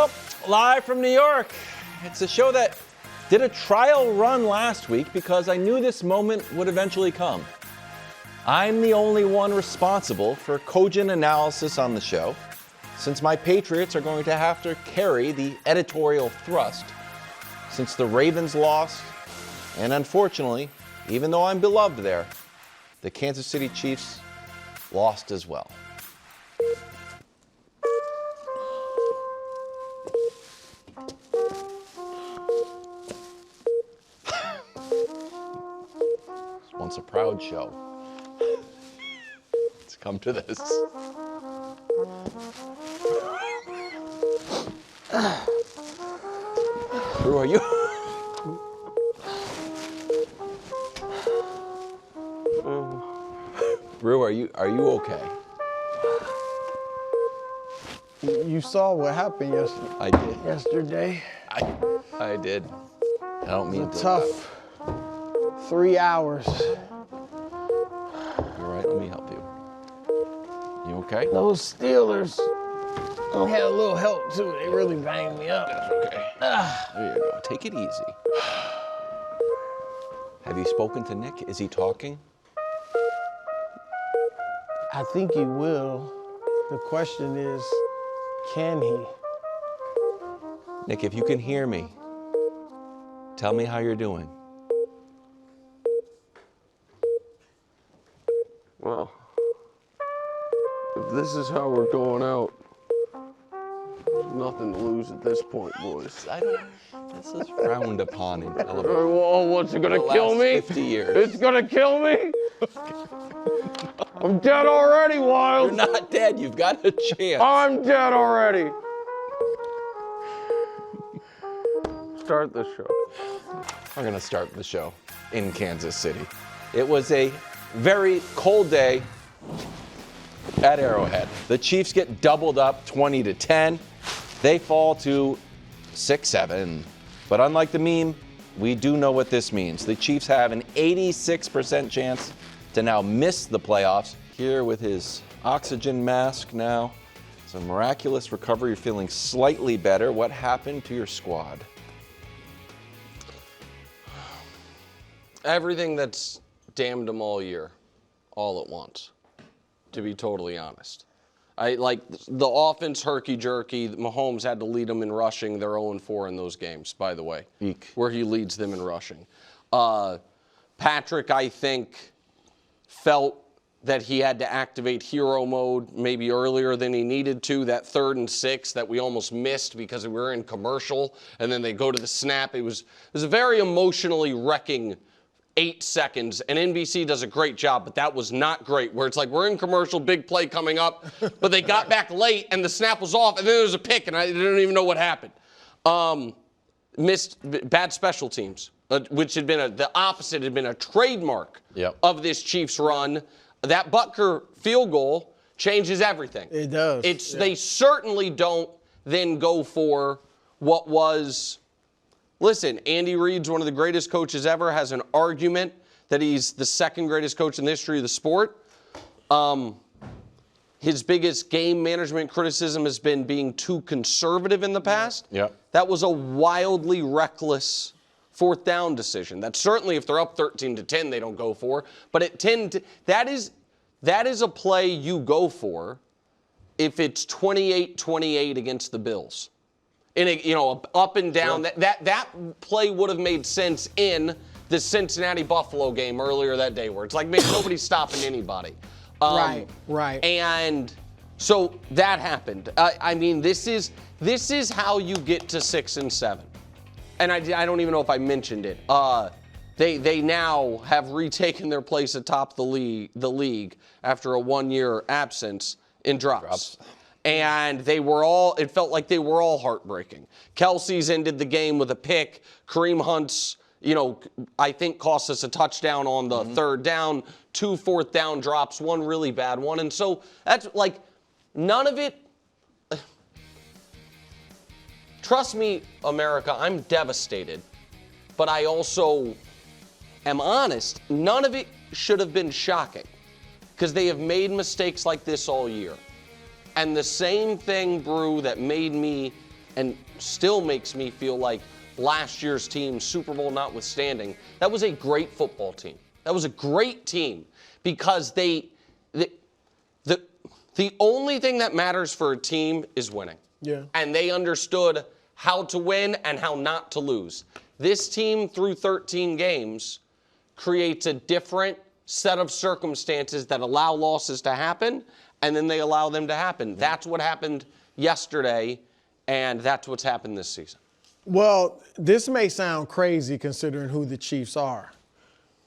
Show, live from New York. It's a show that did a trial run last week because I knew this moment would eventually come. I'm the only one responsible for cogent analysis on the show, since my Patriots are going to have to carry the editorial thrust since the Ravens lost, and unfortunately, even though I'm beloved there, the Kansas City Chiefs lost as well. Once a proud show. Let's come to this. Brou, are you? Brou, are you okay? You saw what happened yesterday. I did. Yesterday. I did. I don't mean It was a tough 3 hours. You're right. Let me help you. You okay? Those Steelers had a little help too. They really banged me up. That's okay. There you go. Take it easy. Have you spoken to Nick? Is he talking? I think he will. The question is, can he? Nick, if you can hear me, tell me how you're doing. Well, if this is how we're going out, there's nothing to lose at this point, boys. This is frowned upon in television. Well, what's it gonna For the kill last me? 50 years. It's gonna kill me? I'm dead already, Wild. You're not dead. You've got a chance. I'm dead already. Start the show. We're going to start the show in Kansas City. It was a very cold day at Arrowhead. The Chiefs get doubled up 20-10. They fall to 6-7. But unlike the meme, we do know what this means. The Chiefs have an 86% chance to now miss the playoffs. Here with his oxygen mask now. It's a miraculous recovery. You're feeling slightly better. What happened to your squad? Everything that's damned them all year, all at once, to be totally honest. The offense herky-jerky. Mahomes had to lead them in rushing. They're 0-4 in those games, by the way, where he leads them in rushing. Patrick, I think, felt that he had to activate hero mode maybe earlier than he needed to. That 3rd and 6 that we almost missed because we were in commercial, and then they go to the snap. It was a very emotionally wrecking 8 seconds, and NBC does a great job, but that was not great, where it's like we're in commercial, big play coming up, but they got back late, and the snap was off, and then there was a pick, and I didn't even know what happened. Missed bad special teams, which had been the opposite, had been a trademark of this Chiefs run. That Butker field goal changes everything. It does. They certainly don't then go for what was. Listen, Andy Reid's one of the greatest coaches ever, has an argument that he's the 2nd greatest coach in the history of the sport. His biggest game management criticism has been being too conservative in the past. That was a wildly reckless 4th down decision. That certainly if they're up 13-10, they don't go for. But at 10, that is a play you go for if it's 28-28 against the Bills. In a up and down, that play would have made sense in the Cincinnati Buffalo game earlier that day, where it's like, man, nobody's stopping anybody. Right. And so that happened. I mean, this is how you get to 6-7. And I don't even know if I mentioned it. They now have retaken their place atop the league after a 1-year absence in drops. And it felt like they were all heartbreaking. Kelsey's ended the game with a pick. Kareem Hunt's, I think cost us a touchdown on the 3rd down. 2 4th down drops, 1 really bad one. And so that's like, none of it. Trust me, America, I'm devastated. But I also am honest. None of it should have been shocking, because they have made mistakes like this all year. And the same thing, Brou, that made me and still makes me feel like last year's team, Super Bowl notwithstanding, that was a great football team. That was a great team because the only thing that matters for a team is winning. Yeah. And they understood how to win and how not to lose. This team, through 13 games, creates a different set of circumstances that allow losses to happen, and then they allow them to happen. That's what happened yesterday, and that's what's happened this season. Well, this may sound crazy considering who the Chiefs are,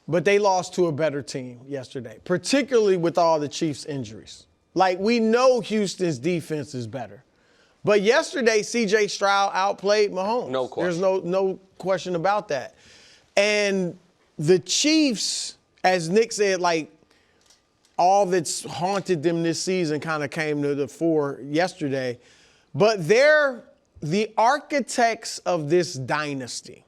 but they lost to a better team yesterday, particularly with all the Chiefs' injuries. Like, we know Houston's defense is better. But yesterday, C.J. Stroud outplayed Mahomes. No question. There's no question about that. And the Chiefs, as Nick said, like, all that's haunted them this season kind of came to the fore yesterday. But they're the architects of this dynasty.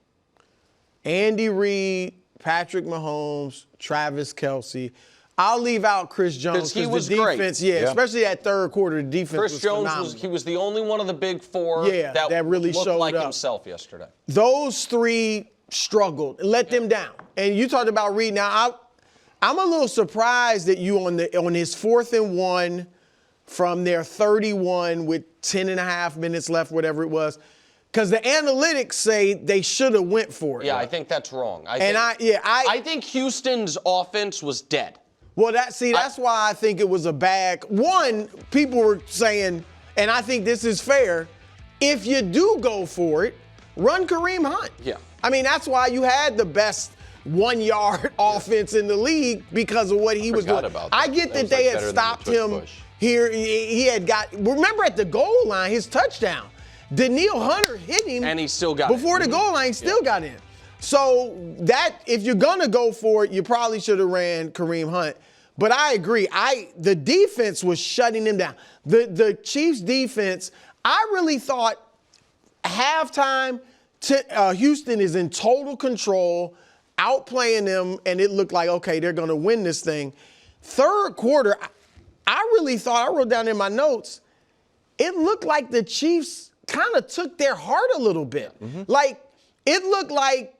Andy Reid, Patrick Mahomes, Travis Kelce. I'll leave out Chris Jones because the defense, great. Especially that third quarter, the defense Chris was Jones phenomenal. was the only one of the big four that really looked showed like up. himself yesterday. Those three struggled and let them down. And you talked about Reid. Now, I'm a little surprised that you on his 4th and 1 from their 31 with 10 and a half minutes left, whatever it was, because the analytics say they should have went for it. Yeah, I think that's wrong. I think Houston's offense was dead. Well, that's why I think it was a bad one. People were saying, and I think this is fair, if you do go for it, run Kareem Hunt. Yeah. I mean, that's why you had the best 1-yard offense in the league because of what he was doing. About that. I get that they had stopped him here. He had got, remember at the goal line, his touchdown. Daniil Hunter hit him. And he still got before the goal line, he still got in. So that, if you're going to go for it, you probably should have ran Kareem Hunt. But I agree. The defense was shutting them down. The Chiefs defense, I really thought halftime, Houston is in total control, outplaying them, and it looked like, okay, they're going to win this thing. Third quarter, I really thought, I wrote down in my notes, it looked like the Chiefs kind of took their heart a little bit. Like, it looked like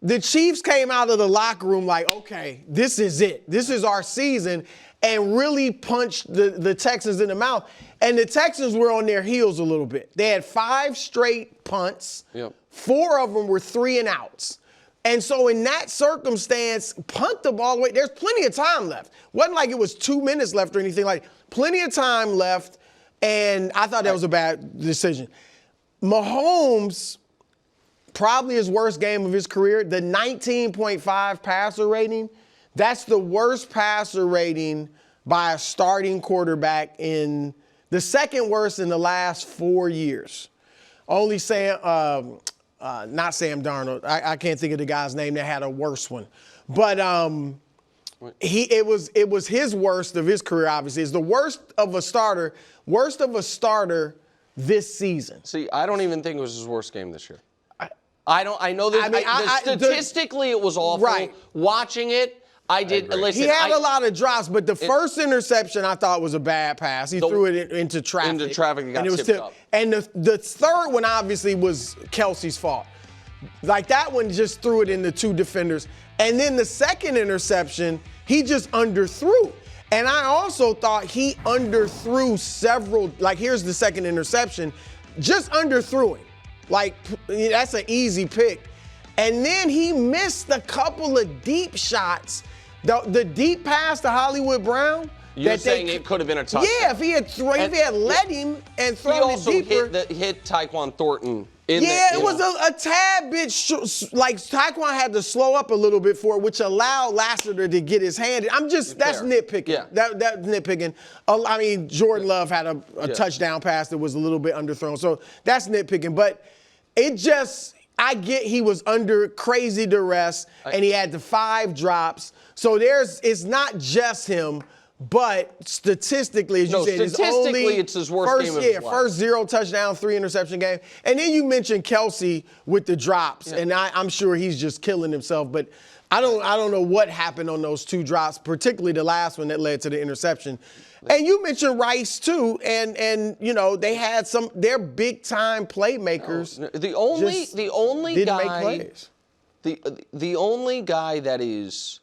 the Chiefs came out of the locker room like, okay, this is it. This is our season, and really punched the Texans in the mouth. And the Texans were on their heels a little bit. They had 5 straight punts. Yep. 4 of them were 3 and outs. And so in that circumstance, punt the ball away. There's plenty of time left. Wasn't like it was 2 minutes left or anything like that. Plenty of time left, and I thought that was a bad decision. Mahomes, probably his worst game of his career, the 19.5 passer rating. That's the worst passer rating by a starting quarterback in the second worst in the last 4 years. Only not Sam Darnold. I can't think of the guy's name that had a worse one. But it was his worst of his career, obviously. It's the worst of a starter this season. See, I don't even think it was his worst game this year. I know that statistically it was awful. Right. Watching it, I did. Listen, he had a lot of drops, but the first interception I thought was a bad pass. He threw it into traffic. Into traffic and got tipped up. And the third one obviously was Kelce's fault. Like that one just threw it into 2 defenders. And then the second interception, he just underthrew. And I also thought he underthrew several, like here's the second interception, just underthrew him. Like, that's an easy pick. And then he missed a couple of deep shots. The deep pass to Hollywood Brown. You're saying it could have been a touchdown. Yeah, if he had let him and thrown it deeper. He hit Tyquan Thornton. It was a tad bit, like Tyquan had to slow up a little bit for it, which allowed Lassiter to get his hand. That's nitpicking. Yeah. That's nitpicking. I mean, Jordan Love had a touchdown pass that was a little bit underthrown. So that's nitpicking. But I get he was under crazy duress and he had the 5 drops. So it's not just him. But statistically, as you said, it's his worst game of his life. First 0 touchdown, 3 interception game. And then you mentioned Kelce with the drops, and I'm sure he's just killing himself. But I don't know what happened on those 2 drops, particularly the last one that led to the interception. And you mentioned Rice too, and you know they had they're big time playmakers. The only didn't guy make plays. The only guy that is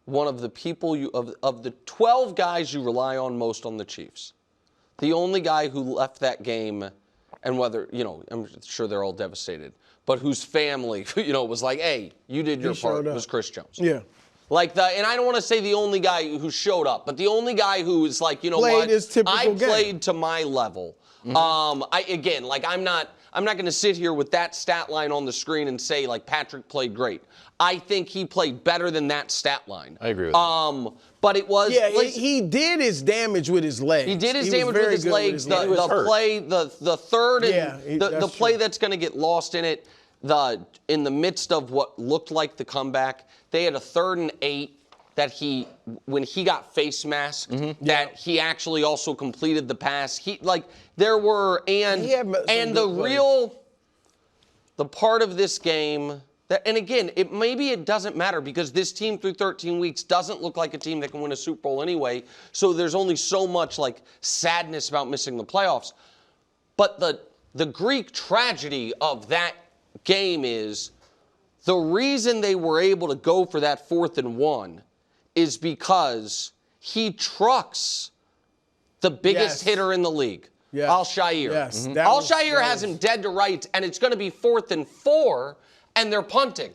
one of the people of the 12 guys you rely on most on the Chiefs, the only guy who left that game, and whether, you know, I'm sure they're all devastated, but whose family, you know, was like, hey, you did your part, was Chris Jones. Yeah. Like and I don't want to say the only guy who showed up, but the only guy who is like, you know played what, his typical I game. played to my level. I'm not going to sit here with that stat line on the screen and say like Patrick played great. I think he played better than that stat line. I agree with that. But it was he did his damage with his legs. He did his damage with his legs. The play, the third, and the play that's going to get lost in it. In the midst of what looked like the comeback, they had a 3rd and 8 that when he got face masked, that he actually also completed the pass. The part of this game and again, maybe it doesn't matter because this team through 13 weeks doesn't look like a team that can win a Super Bowl anyway. So there's only so much like sadness about missing the playoffs. But the Greek tragedy of that game is the reason they were able to go for that 4th and 1 is because he trucks the biggest hitter in the league, Al-Shaair. Yes, Al-Shaair has him dead to rights, and it's going to be 4th and 4, and they're punting.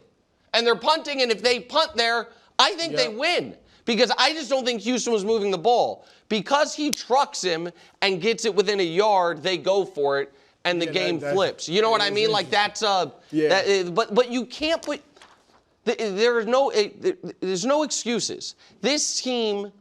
And if they punt there, I think they win. Because I just don't think Houston was moving the ball. Because he trucks him and gets it within a yard, they go for it, and the game flips. You know what I mean? Like that's but you can't put. There's no excuses. This team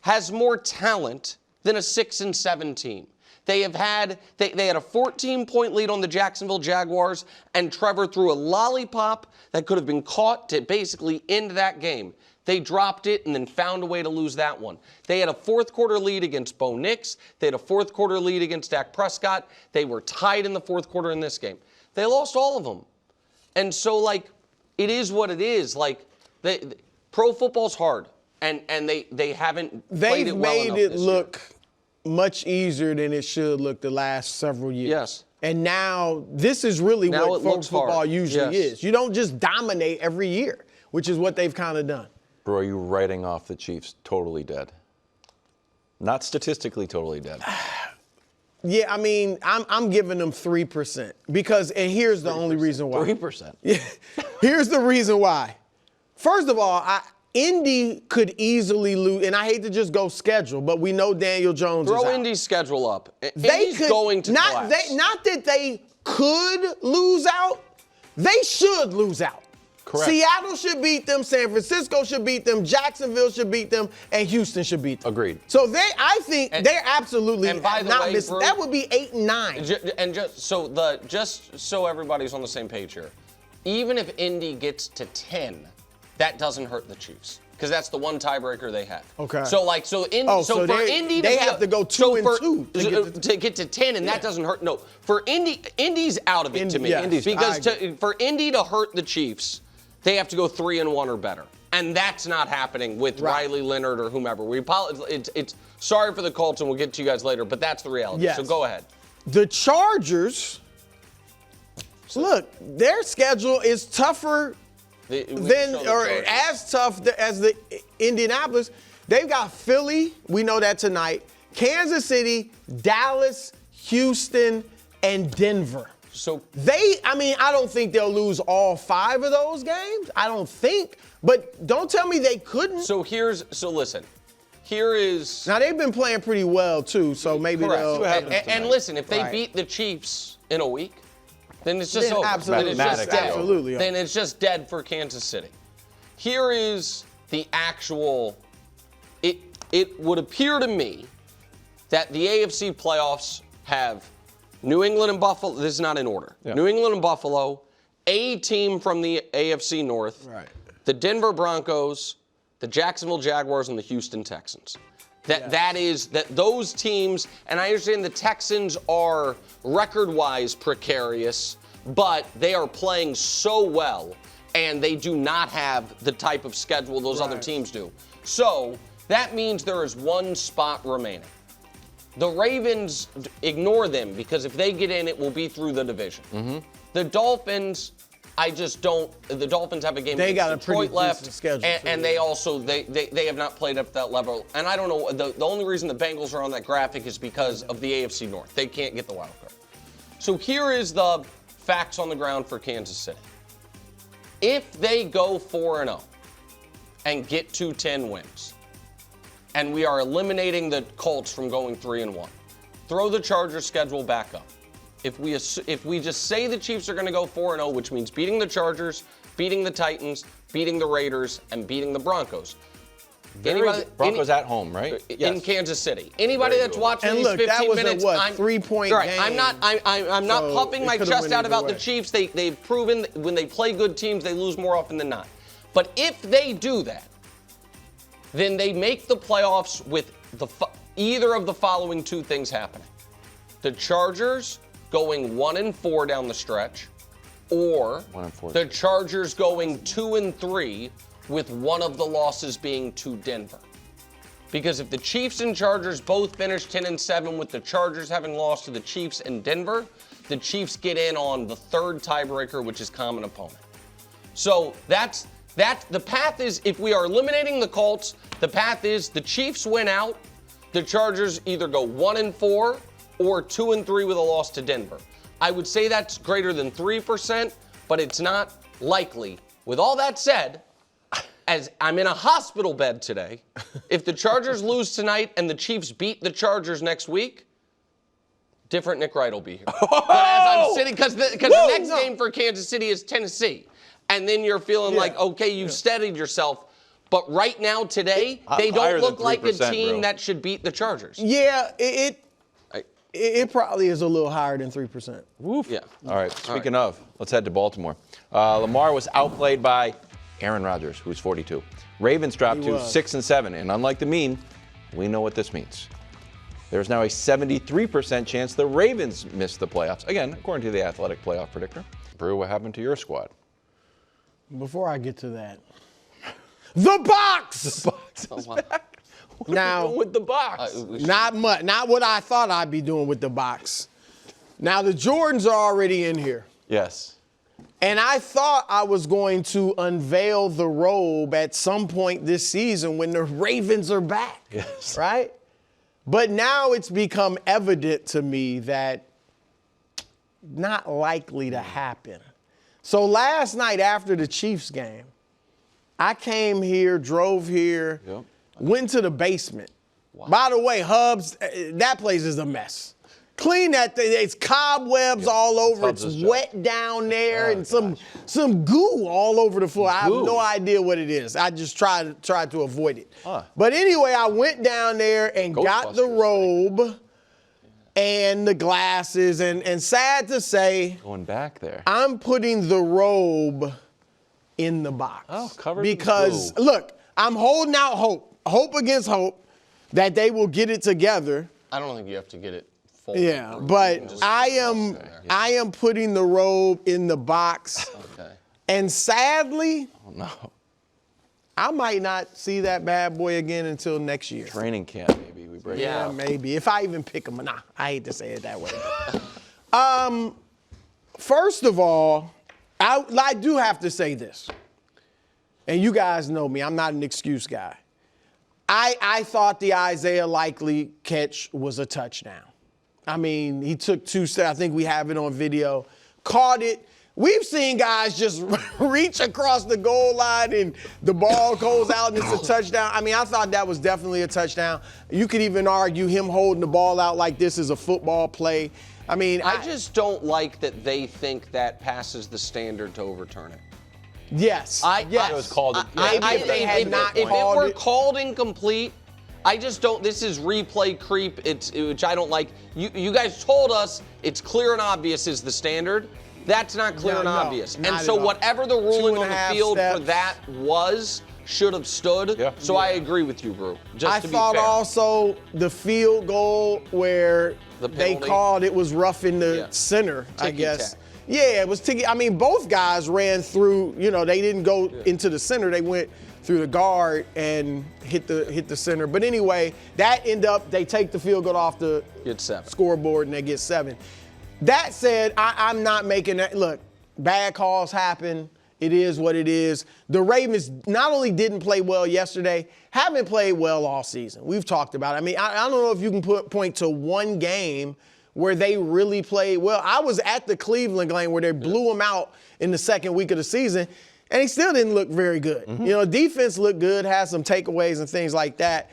has more talent than a 6-7 team. They had a 14-point lead on the Jacksonville Jaguars, and Trevor threw a lollipop that could have been caught to basically end that game. They dropped it and then found a way to lose that one. They had a 4th-quarter lead against Bo Nix. They had a 4th-quarter lead against Dak Prescott. They were tied in the 4th quarter in this game. They lost all of them. And so, like, it is what it is. Like, pro football's hard, and they haven't played it well enough. They've made it look much easier than it should look the last several years. Yes. And now this is really what football usually is. You don't just dominate every year, which is what they've kind of done. Or are you writing off the Chiefs totally dead? Not statistically totally dead. Yeah, I mean, I'm giving them 3% because, and here's the only reason why. 3%. Yeah, here's the reason why. First of all, Indy could easily lose, and I hate to just go schedule, but we know Daniel Jones is out. Throw Indy's schedule up. Indy's going to collapse. Not that they could lose out, they should lose out. Correct. Seattle should beat them, San Francisco should beat them, Jacksonville should beat them, and Houston should beat them. Agreed. So I think they're absolutely not missing. That would be 8 and 9. And just so everybody's on the same page here, even if Indy gets to 10, that doesn't hurt the Chiefs because that's the one tiebreaker they have. Okay. So Indy they have to go 2 and 2 to get to 10, and that doesn't hurt. No, for Indy's out of it to me. Yes, because for Indy to hurt the Chiefs, they have to go 3 and 1 or better, and that's not happening with Riley Leonard or whomever. We apologize. It's sorry for the Colts, and we'll get to you guys later, but that's the reality. Yes. So go ahead. The Chargers. Look, their schedule is tougher as tough as the Indianapolis. They've got Philly, we know that tonight, Kansas City, Dallas, Houston, and Denver. So I don't think they'll lose all 5 of those games. I don't think, but don't tell me they couldn't. Listen. Here is now they've been playing pretty well too, so maybe they'll. And listen, if they beat the Chiefs in a week, then it's just over. Absolutely, absolutely. Then it's just dead for Kansas City. Here is the actual. It would appear to me that the AFC playoffs have New England and Buffalo. This is not in order. Yeah. New England and Buffalo, a team from the AFC North, the Denver Broncos, the Jacksonville Jaguars, and the Houston Texans. Those teams, and I understand the Texans are record-wise precarious, but they are playing so well, and they do not have the type of schedule those other teams do. So That means there is one spot remaining. The Ravens, ignore them because if they get in, it will be through the division. The Dolphins, the Dolphins have a game They against got a Detroit pretty left, decent schedule, and they also they have not played up to that level. And I don't know, the only reason the Bengals are on that graphic is because of the AFC North. They can't get the wild card. So here is the facts on the ground for Kansas City. If they go 4-0 and get to 10 wins, and we are eliminating the Colts from going 3-1, throw the Chargers schedule back up. If we just say the Chiefs are going to go 4-0, which means beating the Chargers, beating the Titans, beating the Raiders, and beating the Broncos. Broncos at home, right? In Kansas City. Anybody that's watching And these look, 15 that was minutes, a 3-point right, game. I'm not So puffing my it could've chest went out either about way. the Chiefs. They've proven that when they play good teams, they lose more often than not. But if they do that, then they make the playoffs with either of the following two things happening. The Chargers going 1-4 down the stretch, or 1-4. the Chargers going 2-3 with one of the losses being to Denver. Because if the Chiefs and Chargers both finish 10-7 with the Chargers having lost to the Chiefs and Denver, the Chiefs get in on the third tiebreaker, which is common opponent. So that's the path is, if we are eliminating the Colts, the path is the Chiefs win out, the Chargers either go 1-4 or 2-3 with a loss to Denver. I would say that's greater than 3%, but it's not likely. With all that said, as I'm in a hospital bed today, if the Chargers lose tonight and the Chiefs beat the Chargers next week, different Nick Wright will be here. But as I'm sitting, because the next game for Kansas City is Tennessee, and then you're feeling like, okay, you've steadied yourself. But right now, today, they don't look like a team that should beat the Chargers. Yeah, it probably is a little higher than 3%. Woof. Yeah. All right, speaking of, let's head to Baltimore. Lamar was outplayed by Aaron Rodgers, who's 42. Ravens dropped to 6-7, and unlike the mean, we know what this means. There's now a 73% chance the Ravens miss the playoffs. Again, according to the Athletic playoff predictor. Brou, what happened to your squad? Before I get to that, the box! The box is back. What are you doing with the box? Not much. Not what I thought I'd be doing with the box. Now, the Jordans are already in here. Yes. And I thought I was going to unveil the robe at some point this season when the Ravens are back. Yes. Right? But now it's become evident to me that not likely to happen. So last night after the Chiefs game, I came here, drove here, went to the basement. Wow. By the way, Hubs, that place is a mess. Clean that thing. It's cobwebs all over. It's wet down there and some goo all over the floor. I have no idea what it is. I just tried to avoid it. But anyway, I went down there and got the robe and the glasses. And sad to say, going back there, I'm putting the robe in the box. Oh, covered because in blue. Look, I'm holding out hope against hope that they will get it together. I don't think you have to get it. Yeah, but I am putting the robe in the box. Okay. And sadly, I I might not see that bad boy again until next year. Training camp, maybe we break. Yeah, maybe. If I even pick him. Nah, I hate to say it that way. First of all, I do have to say this. And you guys know me. I'm not an excuse guy. I thought the Isaiah Likely catch was a touchdown. I mean, he took 2 steps. I think we have it on video. Caught it. We've seen guys just reach across the goal line and the ball goes out and it's a touchdown. I mean, I thought that was definitely a touchdown. You could even argue him holding the ball out like this is a football play. I mean, I just don't like that they think that passes the standard to overturn it. Yes. It was called. If they had not called it were called incomplete, I just don't. This is replay creep. Which I don't like. You guys told us it's clear and obvious is the standard. That's not clear and obvious. And so whatever the ruling on the field for that was should have stood. Yeah. So I agree with you, Brou. I thought also the field goal where they called it was rough in the center, I guess. Yeah, it was I mean, both guys ran through, they didn't go into the center. They went through the guard and hit the center. But anyway, that end up, they take the field goal off the scoreboard and they get 7. That said, I'm not making that. Look, bad calls happen. It is what it is. The Ravens not only didn't play well yesterday, haven't played well all season. We've talked about it. I mean, I don't know if you can point to one game where they really played well. I was at the Cleveland game where they blew them out in the second week of the season, and they still didn't look very good. Defense looked good, had some takeaways and things like that.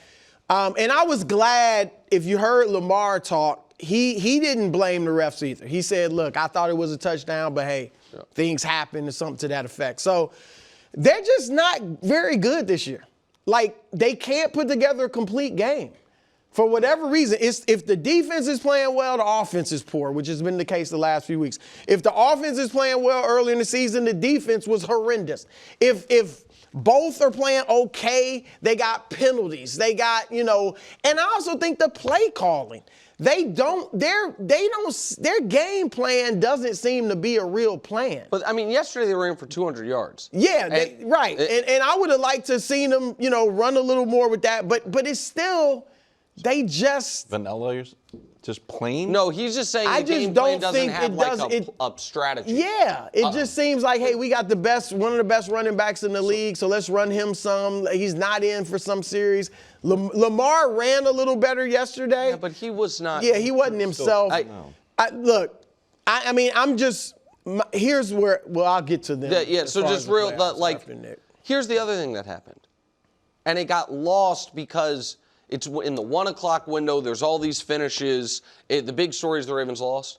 And I was glad, if you heard Lamar talk, he didn't blame the refs either. He said, look, I thought it was a touchdown, but hey, things happen or something to that effect. So they're just not very good this year. Like, they can't put together a complete game. For whatever reason, if the defense is playing well, the offense is poor, which has been the case the last few weeks. If the offense is playing well early in the season, the defense was horrendous. If both are playing okay, they got penalties. They got, and I also think the play calling. Their game plan doesn't seem to be a real plan. But I mean, yesterday they ran for 200 yards. Yeah, right. And I would have liked to have seen them, run a little more with that. But it's still, they just vanilla, just plain. No, he's just saying the game plan doesn't have a strategy. Yeah, it just seems like, hey, we got one of the best running backs in the league, so let's run him some. He's not in for some series. Lamar ran a little better yesterday. Yeah, but he was not. Yeah, he wasn't himself. Here's where, I'll get to them. So just here's the other thing that happened. And it got lost because it's in the 1 o'clock window. There's all these finishes. The big story is the Ravens lost.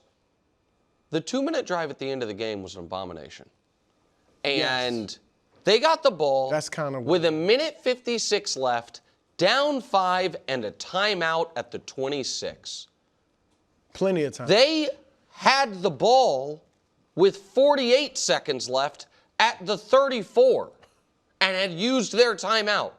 The 2-minute drive at the end of the game was an abomination. And they got the ball with 1:56 left, down 5, and a timeout at the 26. Plenty of time. They had the ball with 48 seconds left at the 34 and had used their timeout.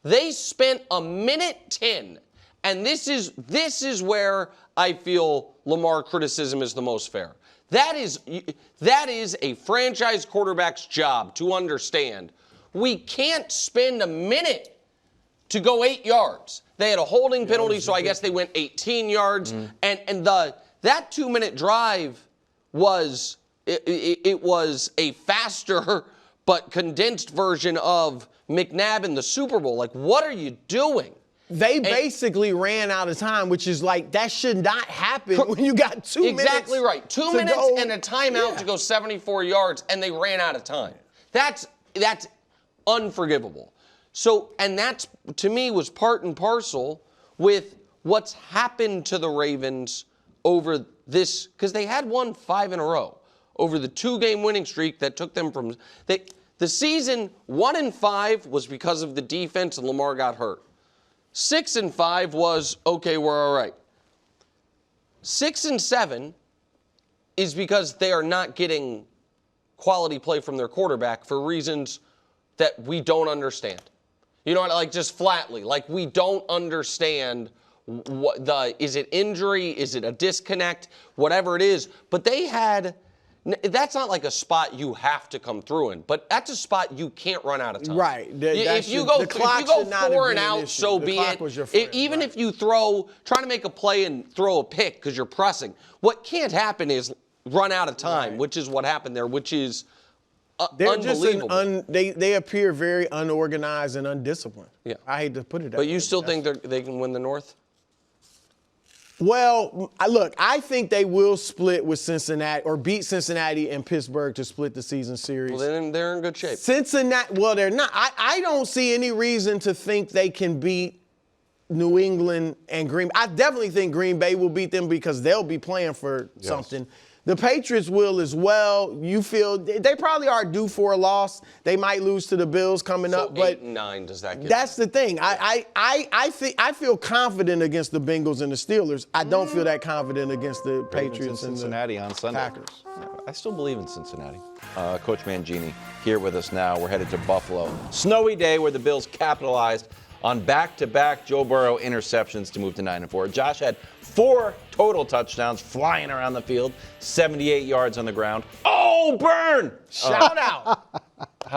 They spent 1:10, and this is where I feel Lamar criticism is the most fair. That is a franchise quarterback's job to understand. We can't spend a minute to go 8 yards. They had a holding penalty, so I guess they went 18 yards. And that 2-minute drive was it was a faster but condensed version of McNabb in the Super Bowl. Like, what are you doing? They basically ran out of time, which is like, that should not happen when you got 2 minutes. Exactly right. 2 minutes and a timeout to go 74 yards, and they ran out of time. That's unforgivable. So, and that, to me, was part and parcel with what's happened to the Ravens over this, because they had won 5 in a row over the 2-game winning streak that took them from, the season 1-5 was because of the defense and Lamar got hurt. 6-5 was, okay, we're all right. 6-7 is because they are not getting quality play from their quarterback for reasons that we don't understand. You know what, like, just flatly, like, we don't understand is it injury, is it a disconnect, whatever it is. But that's not like a spot you have to come through in, but that's a spot you can't run out of time. Right. If you go 4 and out, so be it. Even if you try to make a play and throw a pick because you're pressing, what can't happen is run out of time, which is what happened there, which is unbelievable. They appear very unorganized and undisciplined. Yeah. I hate to put it that way. But you still think they can win the North? Well, look, I think they will split with Cincinnati or beat Cincinnati and Pittsburgh to split the season series. Well, then they're in good shape. Cincinnati, well, they're not. I don't see any reason to think they can beat New England and Green Bay. I definitely think Green Bay will beat them because they'll be playing for something. The Patriots will as well. You feel they probably are due for a loss. They might lose to the Bills coming up. But 8-9, does that get that's the thing. I feel confident against the Bengals and the Steelers. I don't feel that confident against the Patriots and Cincinnati on Sunday. Packers. I still believe in Cincinnati. Coach Mangini here with us now. We're headed to Buffalo. Snowy day where the Bills capitalized on back-to-back Joe Burrow interceptions to move to 9-4. Josh had 4 total touchdowns flying around the field, 78 yards on the ground. Oh, burn! Shout out.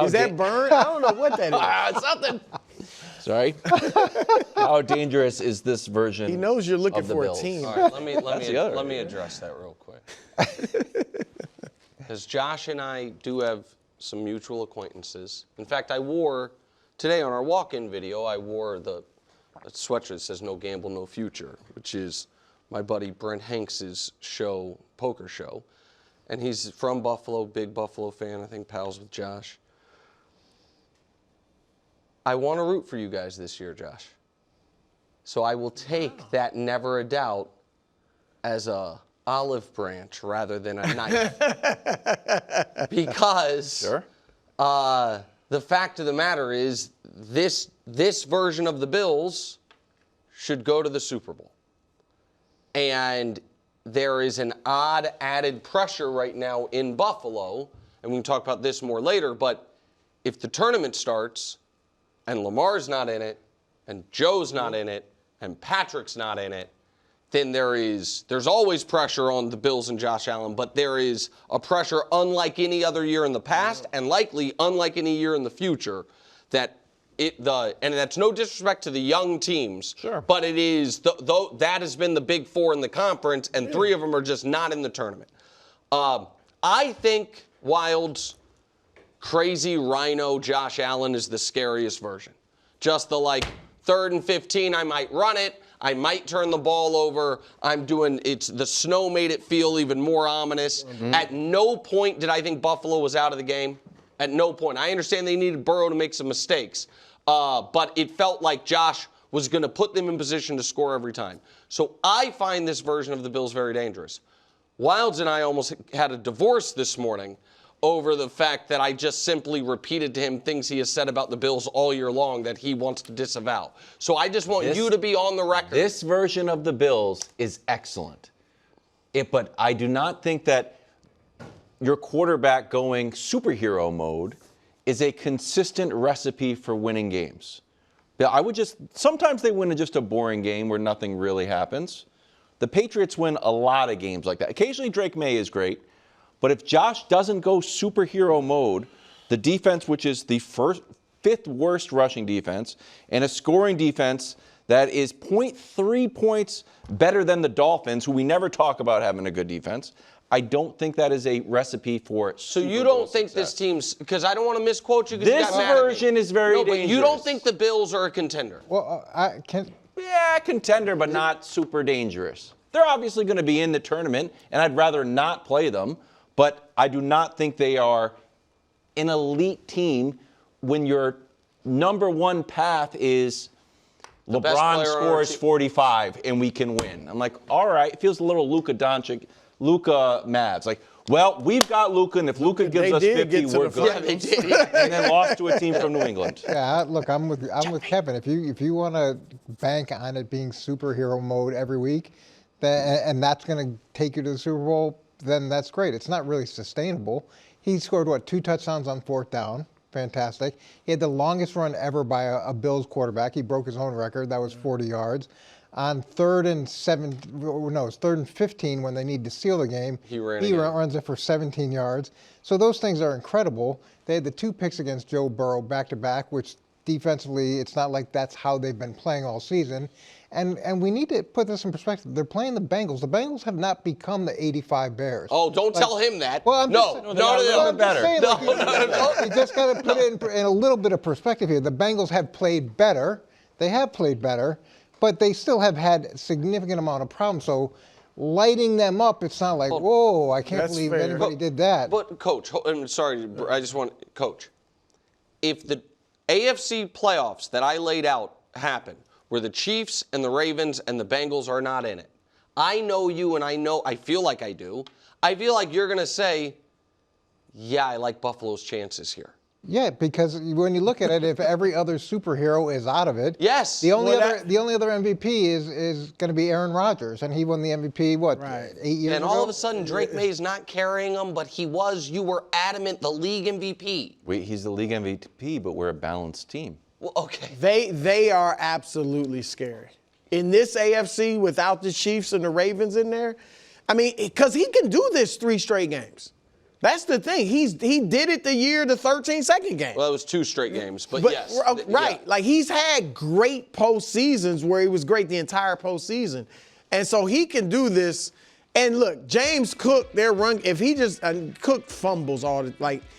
Is that burn? I don't know what that is. Something. Sorry. How dangerous is this version? He knows you're looking of the for Bills? a team. All right, let me address that real quick. Because Josh and I do have some mutual acquaintances. In fact, I wore, today on our walk-in video, I wore the sweatshirt that says "No Gamble, No Future," which is my buddy Brent Hanks's show, poker show. And he's from Buffalo, big Buffalo fan, I think pals with Josh. I want to root for you guys this year, Josh. So I will take that never a doubt as a olive branch rather than a knife. Because Sure. The fact of the matter is this version of the Bills should go to the Super Bowl. And there is an odd added pressure right now in Buffalo, and we can talk about this more later, but if the tournament starts and Lamar's not in it, and Joe's not in it, and Patrick's not in it, then there's always pressure on the Bills and Josh Allen, but there is a pressure unlike any other year in the past, and likely unlike any year in the future, and that's no disrespect to the young teams, Sure. but it is, that has been the big 4 in the conference, and 3 of them are just not in the tournament. I think Wild's crazy rhino Josh Allen is the scariest version. Just the 3rd and 15, I might run it, I might turn the ball over. The snow made it feel even more ominous. Mm-hmm. At no point did I think Buffalo was out of the game. At no point. I understand they needed Burrow to make some mistakes, but it felt like Josh was going to put them in position to score every time. So I find this version of the Bills very dangerous. Wilds and I almost had a divorce this morning over the fact that I just simply repeated to him things he has said about the Bills all year long that he wants to disavow. So I just want you to be on the record. This version of the Bills is excellent. But I do not think that your quarterback going superhero mode is a consistent recipe for winning games. Sometimes they win just a boring game where nothing really happens. The Patriots win a lot of games like that. Occasionally Drake May is great. But if Josh doesn't go superhero mode, the defense, which is the 5th worst rushing defense, and a scoring defense that is 0.3 points better than the Dolphins, who we never talk about having a good defense, I don't think that is a recipe for So you don't think this team's, because I don't want to misquote you. This version is very dangerous. But you don't think the Bills are a contender? Well, Yeah, contender, but not super dangerous. They're obviously going to be in the tournament, and I'd rather not play them. But I do not think they are an elite team when your number one path is LeBron scores 45 and we can win. I'm like, all right, it feels a little Luka Mavs. Well, we've got Luka, and if Luka gives us 50, we're good. Yeah, they did. And then lost to a team from New England. Yeah, look, I'm with Kevin. If you want to bank on it being superhero mode every week, and that's going to take you to the Super Bowl, then that's great. It's not really sustainable. He scored, 2 touchdowns on 4th down. Fantastic. He had the longest run ever by a Bills quarterback. He broke his own record. That was 40 yards. On 3rd and 15 when they need to seal the game, he runs it for 17 yards. So those things are incredible. They had the 2 picks against Joe Burrow back-to-back, which defensively, it's not like that's how they've been playing all season. And we need to put this in perspective. They're playing the Bengals. The Bengals have not become the '85 Bears. Oh, don't tell him that. Well, no. You just got to put it in a little bit of perspective here. The Bengals have played better. They have played better, but they still have had a significant amount of problems. So lighting them up, it's not like, whoa, I can't believe anybody did that. But, Coach, I'm sorry, Coach, if the AFC playoffs that I laid out happen, where the Chiefs and the Ravens and the Bengals are not in it, I know you, and I feel like I do. I feel like you're going to say, yeah, I like Buffalo's chances here. Yeah, because when you look at it, if every other superhero is out of it, yes, the only other MVP is going to be Aaron Rodgers, and he won the MVP 8 years ago. And all of a sudden, Drake May is not carrying him, but he was. You were adamant, the league MVP. He's the league MVP, but we're a balanced team. Well, okay. They are absolutely scary. In this AFC, without the Chiefs and the Ravens in there, I mean, because he can do this 3 straight games. That's the thing. He did it the year the 13-second game. Well, it was 2 straight games, but yes. Right. Yeah. Like, he's had great postseasons where he was great the entire postseason. And so he can do this. And look, James Cook, their run, if he just, Cook fumbles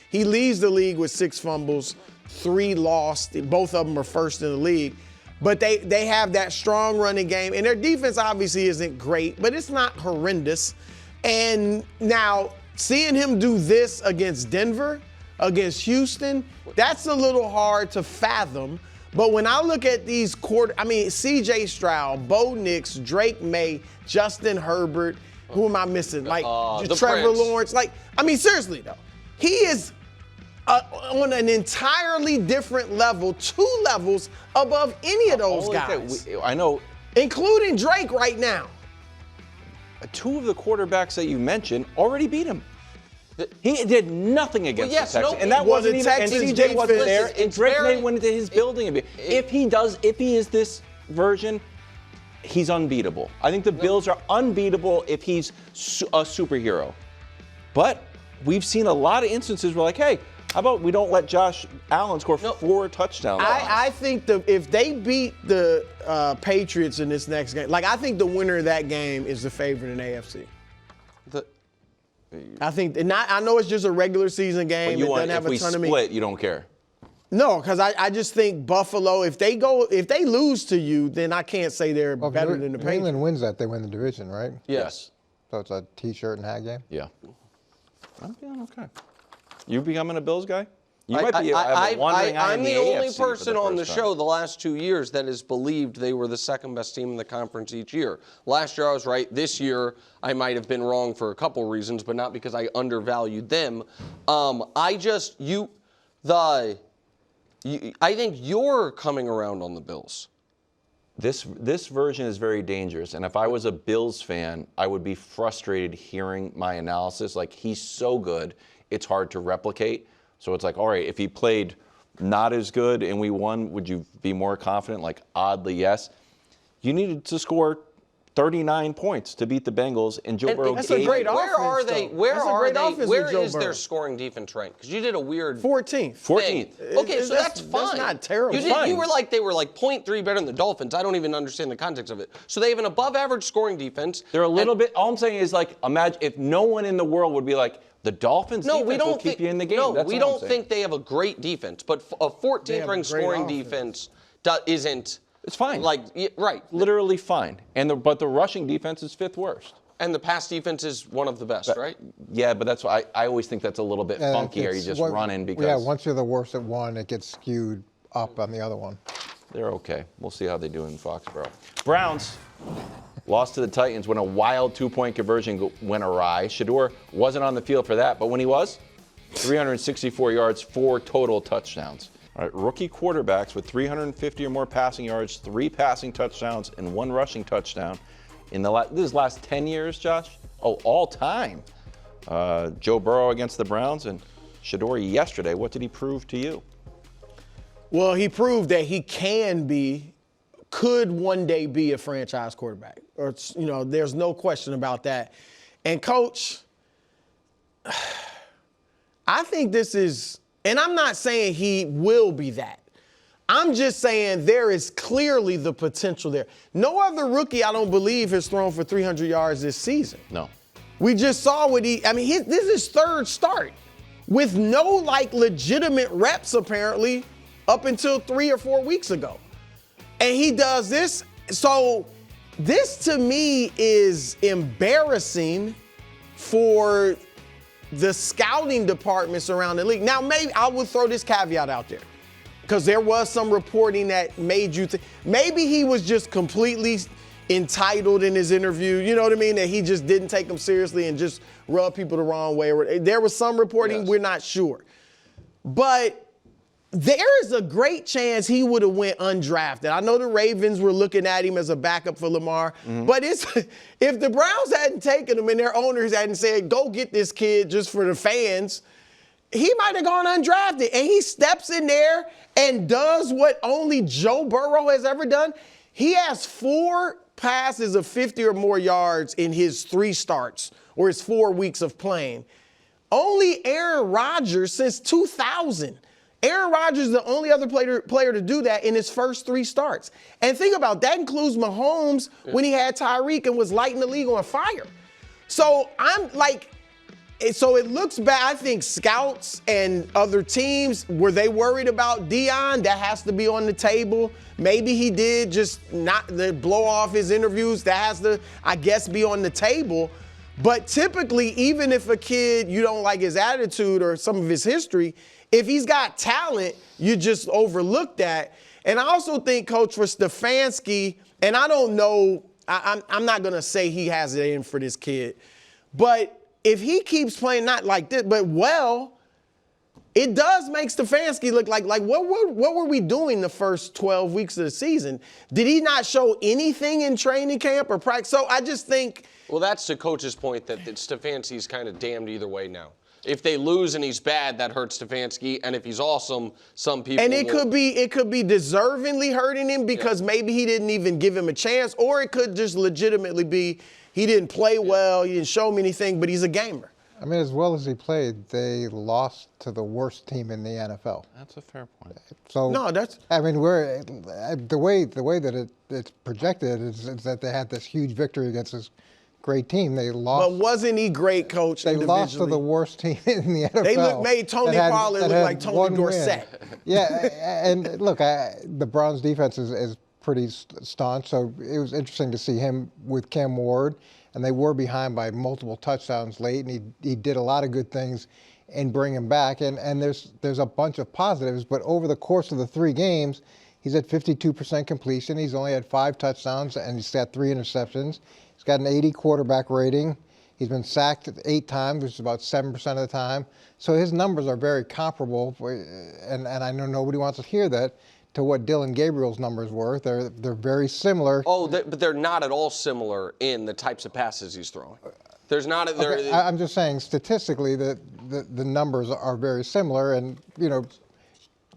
he leads the league with 6 fumbles, 3 lost. Both of them are first in the league. But they have that strong running game. And their defense obviously isn't great, but it's not horrendous. And now, seeing him do this against Denver, against Houston, that's a little hard to fathom. But when I look at these C.J. Stroud, Bo Nix, Drake May, Justin Herbert, who am I missing? Trevor Lawrence. Seriously though, he is on an entirely different level, 2 levels above any of those guys. I know. Including Drake right now. 2 of the quarterbacks that you mentioned already beat him. He did nothing against the Texans, and that wasn't even. And CJ wasn't there, and Drake May went into his building. If he is this version, he's unbeatable. I think the Bills are unbeatable if he's a superhero. But we've seen a lot of instances where, hey, how about we don't let Josh Allen score 4 touchdowns? I think if they beat the Patriots in this next game, I think the winner of that game is the favorite in AFC. I think I know it's just a regular season game. But if we split, you don't care. No, because I just think Buffalo, if they lose to you, then I can't say they're better than the Patriots. New England wins that, they win the division, right? Yes. So it's a T-shirt and hat game? Yeah. I'm feeling okay. You becoming a Bills guy? You might be wandering eye in the AFC. I'm the only person on the show the last 2 years that has believed they were the 2nd best team in the conference each year. Last year I was right. This year I might have been wrong for a couple reasons, but not because I undervalued them. I think you're coming around on the Bills. This version is very dangerous, and if I was a Bills fan, I would be frustrated hearing my analysis. He's so good, it's hard to replicate. So it's all right, if he played not as good and we won, would you be more confident? Oddly, yes. You needed to score 39 points to beat the Bengals, and Joe Burrow That's a great offense. Where are they? Where is their scoring defense rank? Because you did a weird 14th. 14th. Okay, so that's fine. That's not terrible. You were they were 0.3 better than the Dolphins. I don't even understand the context of it. So they have an above-average scoring defense. They're a little bit. All I'm saying is imagine if no one in the world would be the Dolphins defense will keep you in the game. No, That's we don't think they have a great defense, but a 14th ranked scoring defense isn't. It's fine. Right. Literally fine. But the rushing defense is 5th worst. And the pass defense is one of the best, right? Yeah, but that's why I always think that's a little bit funky. Are you just running because? Yeah, once you're the worst at one, it gets skewed up on the other one. They're okay. We'll see how they do in Foxborough. Browns lost to the Titans when a wild 2-point conversion went awry. Shedeur wasn't on the field for that, but when he was, 364 yards, 4 total touchdowns. All right, rookie quarterbacks with 350 or more passing yards, 3 passing touchdowns, and 1 rushing touchdown in this last 10 years, Josh? Oh, all time. Joe Burrow against the Browns and Shedeur yesterday. What did he prove to you? Well, he proved that he could one day be a franchise quarterback. There's no question about that. And Coach, I think this is, and I'm not saying he will be that. I'm just saying there is clearly the potential there. No other rookie, I don't believe, has thrown for 300 yards this season. No. We just saw this is his 3rd start with no legitimate reps apparently up until 3 or 4 weeks ago. And he does this. So this to me is embarrassing for the scouting departments around the league. Now, maybe I would throw this caveat out there because there was some reporting that made you think maybe he was just completely entitled in his interview. You know what I mean? That he just didn't take them seriously and just rubbed people the wrong way. There was some reporting. Yes. We're not sure. But there is a great chance he would have went undrafted. I know the Ravens were looking at him as a backup for Lamar, but if the Browns hadn't taken him and their owners hadn't said, go get this kid just for the fans, he might have gone undrafted, and he steps in there and does what only Joe Burrow has ever done. He has 4 passes of 50 or more yards in his 3 starts or his 4 weeks of playing. Only Aaron Rodgers since 2000. Aaron Rodgers is the only other player to do that in his first 3 starts. And think about that, includes Mahomes when he had Tyreek and was lighting the league on fire. So so it looks bad. I think scouts and other teams, were they worried about Deion? That has to be on the table. Maybe he did just not blow off his interviews. That has to, I guess, be on the table. But typically, even if a kid, you don't like his attitude or some of his history, if he's got talent, you just overlook that. And I also think, Coach, for Stefanski, and I don't know, I'm not going to say he has it in for this kid, but if he keeps playing not like this, but well, it does make Stefanski look like what were we doing the first 12 weeks of the season? Did he not show anything in training camp or practice? So I just think. Well, that's the coach's point that Stefanski's kind of damned either way now. If they lose and he's bad, that hurts Stefanski, and if he's awesome, some people. And it could be deservingly hurting him because maybe he didn't even give him a chance, or it could just legitimately be he didn't play well, he didn't show me anything, but he's a gamer. I mean, as well as he played, they lost to the worst team in the NFL. That's a fair point. So No, that's. I mean, the way that it's projected is that they had this huge victory against this great team. They lost. But wasn't he great, Coach? They lost to the worst team in the NFL. They made Tony Pollard look like Tony Dorsett. Yeah, and look, the Browns' defense is pretty staunch, so it was interesting to see him with Cam Ward, and they were behind by multiple touchdowns late, and he did a lot of good things in bringing him back, and there's a bunch of positives, but over the course of the 3 games, he's at 52% completion. He's only had 5 touchdowns, and he's got 3 interceptions. He's got an 80 quarterback rating. He's been sacked 8 times, which is about 7% of the time. So his numbers are very comparable, and I know nobody wants to hear that, to what Dylan Gabriel's numbers were. They're very similar. Oh, but they're not at all similar in the types of passes he's throwing. There's not. Okay, I'm just saying statistically that the numbers are very similar, and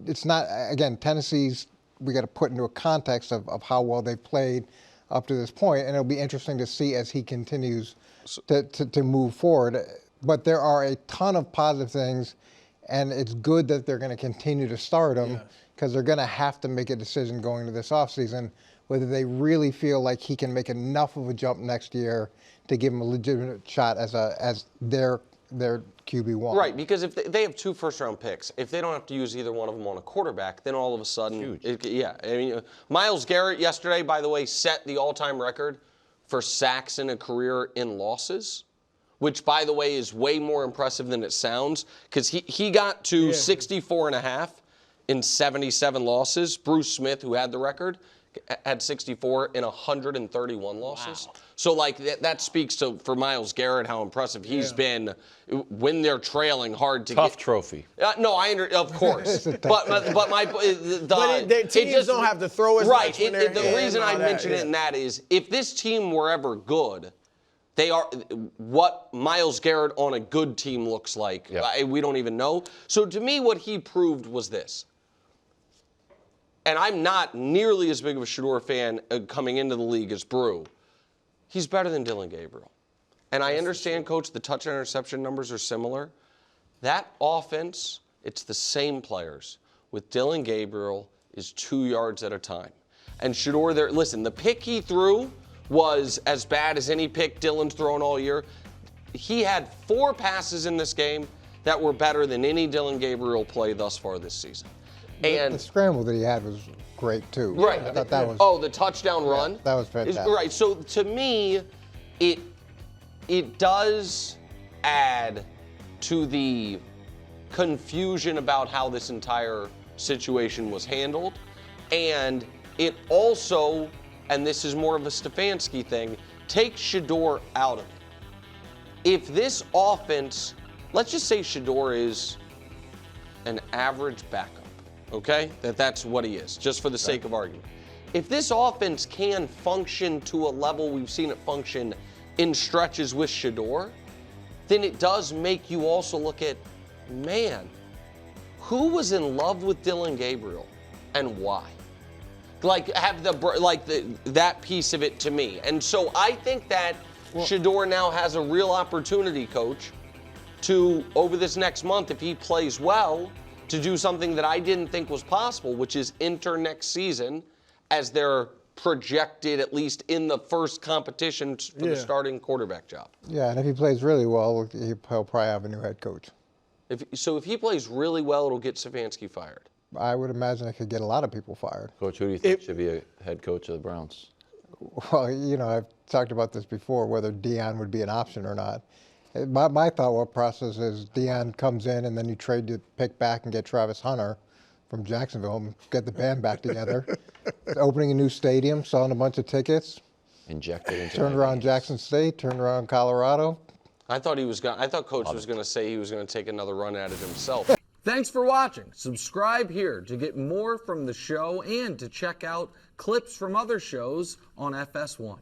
it's not. Again, Tennessee's we got to put into a context of how well they've played up to this point, and it'll be interesting to see as he continues to move forward. But there are a ton of positive things, and it's good that they're going to continue to start him. Yeah. Because they're going to have to make a decision going into this offseason whether they really feel like he can make enough of a jump next year to give him a legitimate shot as their QB1. Right, because if they have 2 first-round picks, if they don't have to use either one of them on a quarterback, then all of a sudden, I mean, Myles Garrett yesterday, by the way, set the all-time record for sacks in a career in losses, which, by the way, is way more impressive than it sounds, because he got to 64.5. in 77 losses. Bruce Smith, who had the record, had 64 in 131 losses. Wow. So, that speaks to, for Myles Garrett, how impressive he's been when they're trailing hard to get. Tough trophy. No, of course. But their teams don't have to throw as much. Right. The reason I mention it in that is, if this team were ever good, they are what Myles Garrett on a good team looks like. Yep. We don't even know. So, to me, what he proved was this. And I'm not nearly as big of a Shedeur fan coming into the league as Brou. He's better than Dylan Gabriel. And I understand, Coach, the touchdown interception numbers are similar. That offense, it's the same players. With Dylan Gabriel is 2 yards at a time. And Shedeur there, listen, the pick he threw was as bad as any pick Dylan's thrown all year. He had 4 passes in this game that were better than any Dylan Gabriel play thus far this season. And the scramble that he had was great too. Right. I thought that was. The touchdown run. That was fantastic. Right. So to me, it does add to the confusion about how this entire situation was handled, and it also, and this is more of a Stefanski thing, takes Shedeur out of it. If this offense, let's just say Shedeur is an average backup. Okay? That's what he is, just for the sake of argument. If this offense can function to a level we've seen it function in stretches with Shedeur, then it does make you also look at, man, who was in love with Dylan Gabriel and why? Like, have that piece of it to me. And so I think that Shedeur now has a real opportunity, Coach, to, over this next month, if he plays well, to do something that I didn't think was possible, which is enter next season as they're projected, at least in the first competition for the starting quarterback job. Yeah, and if he plays really well, he'll probably have a new head coach. If he plays really well, it'll get Stefanski fired. I would imagine it could get a lot of people fired. Coach, who do you think should be a head coach of the Browns? Well, you know, I've talked about this before, whether Deion would be an option or not. My thought process is Deion comes in and then you trade the pick back and get Travis Hunter from Jacksonville and get the band back together. Opening a new stadium, selling a bunch of tickets. Injected into Turned around Jackson State, turned around Colorado. I thought Coach was going to say he was going to take another run at it himself. Thanks for watching. Subscribe here to get more from the show and to check out clips from other shows on FS1.